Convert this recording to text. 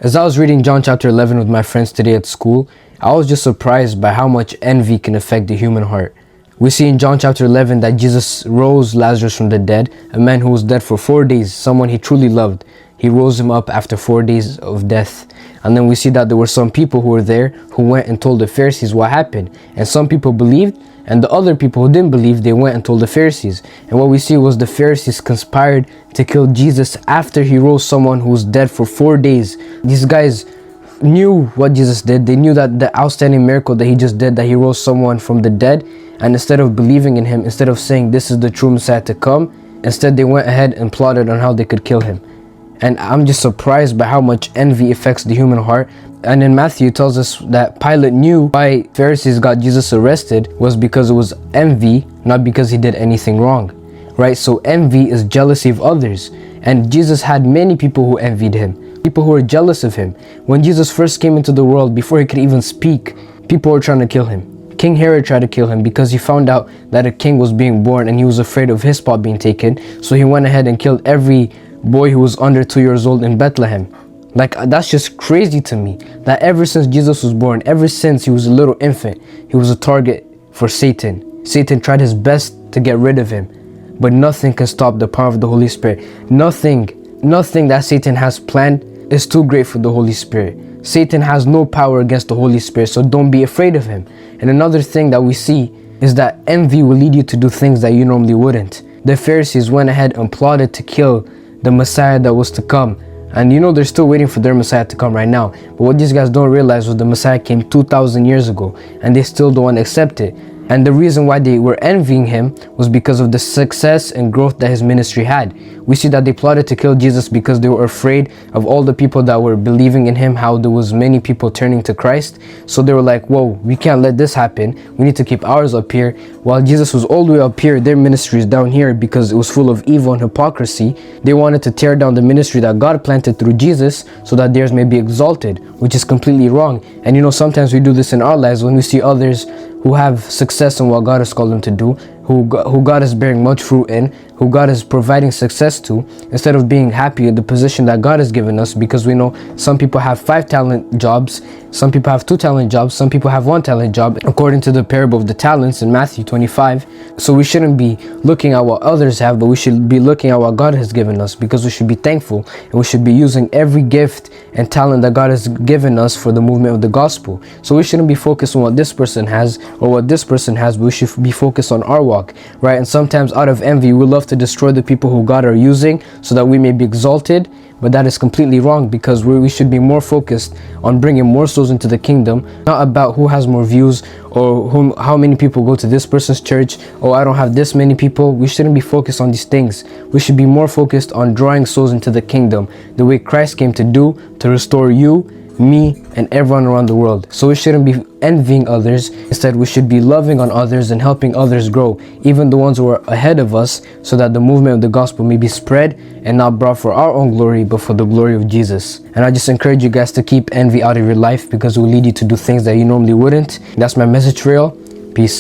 As I was reading John chapter 11 with my friends today at school, I was just surprised by how much envy can affect the human heart. We see in John chapter 11 that Jesus rose Lazarus from the dead, a man who was dead for 4 days, someone he truly loved. He rose him up after 4 days of death. And then we see that there were some people who were there who went and told the Pharisees what happened. And some people believed, and the other people who didn't believe, they went and told the Pharisees. And what we see was the Pharisees conspired to kill Jesus after he rose someone who was dead for 4 days. These guys knew what Jesus did. They knew that the outstanding miracle that he just did, that he rose someone from the dead. And instead of believing in him, instead of saying this is the true Messiah to come, instead they went ahead and plotted on how they could kill him. And I'm just surprised by how much envy affects the human heart. And in Matthew, it tells us that Pilate knew why Pharisees got Jesus arrested was because it was envy, not because he did anything wrong, right? So envy is jealousy of others. And Jesus had many people who envied him, people who were jealous of him. When Jesus first came into the world, before he could even speak, people were trying to kill him. King Herod tried to kill him because he found out that a king was being born and he was afraid of his spot being taken. So he went ahead and killed every boy who was under 2 years old in Bethlehem. Like, that's just crazy to me, that ever since Jesus was born, ever since he was a little infant, he was a target for Satan. Satan tried his best to get rid of him, but nothing can stop the power of the Holy Spirit. Nothing that Satan has planned is too great for the Holy Spirit. Satan has no power against the Holy Spirit, so don't be afraid of him. And another thing that we see is that envy will lead you to do things that you normally wouldn't. The Pharisees went ahead and plotted to kill the Messiah that was to come. And you know, they're still waiting for their Messiah to come right now. But what these guys don't realize was the Messiah came 2,000 years ago and they still don't want to accept it. And the reason why they were envying him was because of the success and growth that his ministry had. We see that they plotted to kill Jesus because they were afraid of all the people that were believing in him, how there was many people turning to Christ. So they were like, whoa, we can't let this happen. We need to keep ours up here. While Jesus was all the way up here, their ministry is down here because it was full of evil and hypocrisy. They wanted to tear down the ministry that God planted through Jesus so that theirs may be exalted, which is completely wrong. And you know, sometimes we do this in our lives when we see others who have success in what God has called them to do, who God is bearing much fruit in, who God is providing success to, instead of being happy in the position that God has given us, because we know some people have 5 talent jobs, some people have 2 talent jobs, some people have 1 talent job, according to the parable of the talents in Matthew 25. So we shouldn't be looking at what others have, but we should be looking at what God has given us, because we should be thankful and we should be using every gift and talent that God has given us for the movement of the gospel. So we shouldn't be focused on what this person has or what this person has, but we should be focused on our walk, right? And sometimes out of envy, we love to destroy the people who God are using so that we may be exalted. But that is completely wrong, because we should be more focused on bringing more souls into the kingdom, not about who has more views or how many people go to this person's church, or I don't have this many people. We shouldn't be focused on these things. We should be more focused on drawing souls into the kingdom, the way Christ came to do, to restore you, me, and everyone around the world. So we shouldn't be envying others. Instead, we should be loving on others and helping others grow, even the ones who are ahead of us, so that the movement of the gospel may be spread and not brought for our own glory, but for the glory of Jesus. And I just encourage you guys to keep envy out of your life, because it will lead you to do things that you normally wouldn't. That's my message for y'all. Peace.